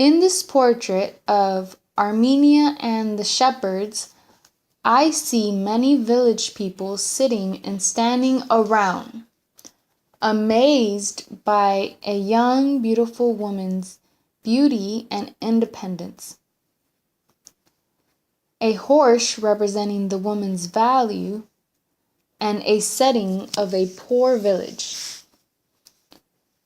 In this portrait of Erminia and the shepherds, I see many village people sitting and standing around, amazed by a young, beautiful woman's beauty and independence. A horse representing the woman's value, and a setting of a poor village.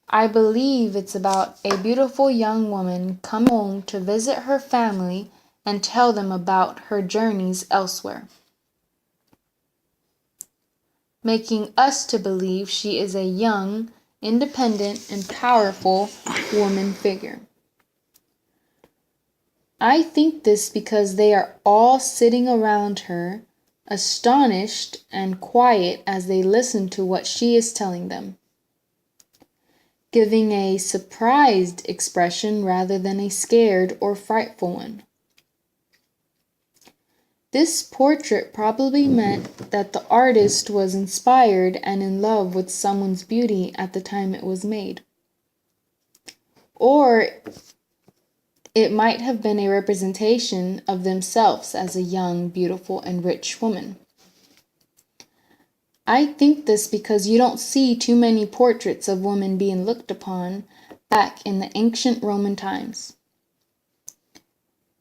I believe it's about a beautiful young woman coming home to visit her family and tell them about her journeys elsewhere, making us to believe she is a young, independent, and powerful woman figure. I think this because they are all sitting around her, astonished and quiet as they listen to what she is telling them, giving a surprised expression rather than a scared or frightful one. This portrait probably meant that the artist was inspired and in love with someone's beauty at the time it was made. Or it might have been a representation of themselves as a young, beautiful, and rich woman. I think this because you don't see too many portraits of women being looked upon back in the ancient Roman times.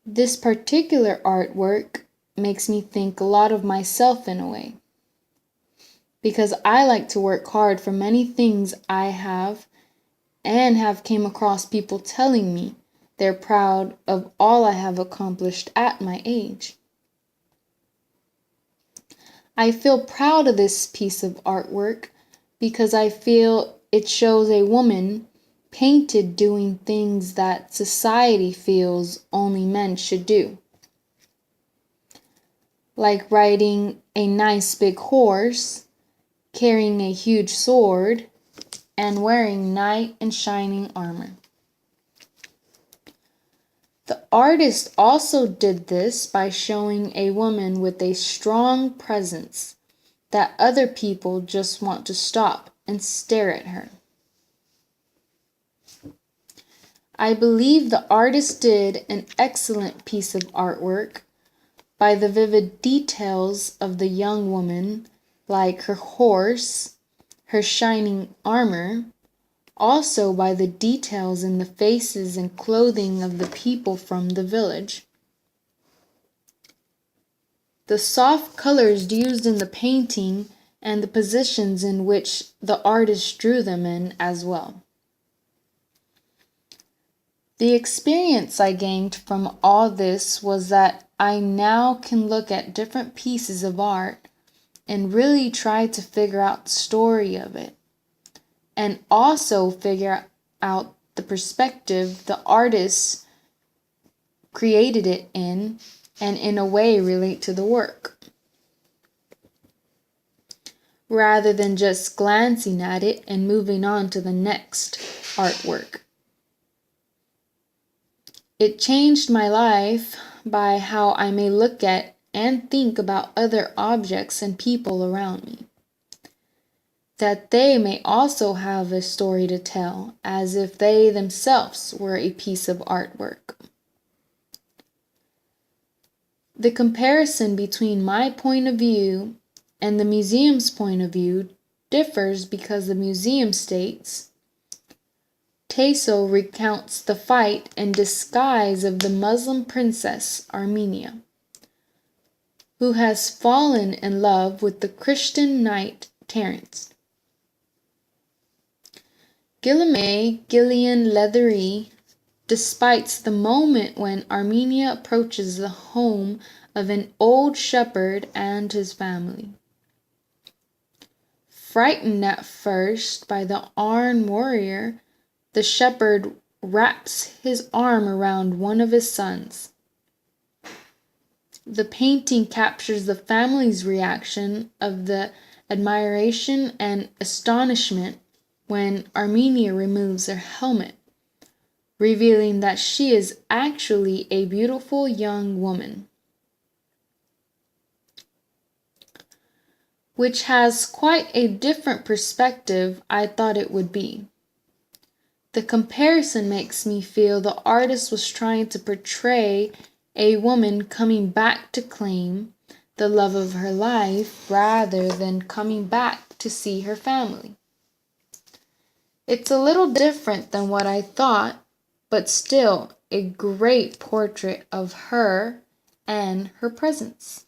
This particular artwork makes me think a lot of myself in a way, because I like to work hard for many things I have came across people telling me they're proud of all I have accomplished at my age. I feel proud of this piece of artwork because I feel it shows a woman painted doing things that society feels only men should do, like riding a nice big horse, carrying a huge sword, and wearing knight and shining armor. The artist also did this by showing a woman with a strong presence that other people just want to stop and stare at her. I believe the artist did an excellent piece of artwork by the vivid details of the young woman, like her horse, her shining armor, also by the details in the faces and clothing of the people from the village. The soft colors used in the painting and the positions in which the artist drew them in as well. The experience I gained from all this was that I now can look at different pieces of art and really try to figure out the story of it, and also figure out the perspective the artist created it in, and in a way relate to the work, rather than just glancing at it and moving on to the next artwork. It changed my life by how I may look at and think about other objects and people around me, that they may also have a story to tell, as if they themselves were a piece of artwork. The comparison between my point of view and the museum's point of view differs because the museum states, Tasso recounts the fight and disguise of the Muslim princess Erminia, who has fallen in love with the Christian knight Terence. Guillon Lethiere despites the moment when Erminia approaches the home of an old shepherd and his family. Frightened at first by the armed warrior, the shepherd wraps his arm around one of his sons. The painting captures the family's reaction of the admiration and astonishment when Erminia removes her helmet, revealing that she is actually a beautiful young woman, which has quite a different perspective I thought it would be. The comparison makes me feel the artist was trying to portray a woman coming back to claim the love of her life rather than coming back to see her family. It's a little different than what I thought, but still a great portrait of her and her presence.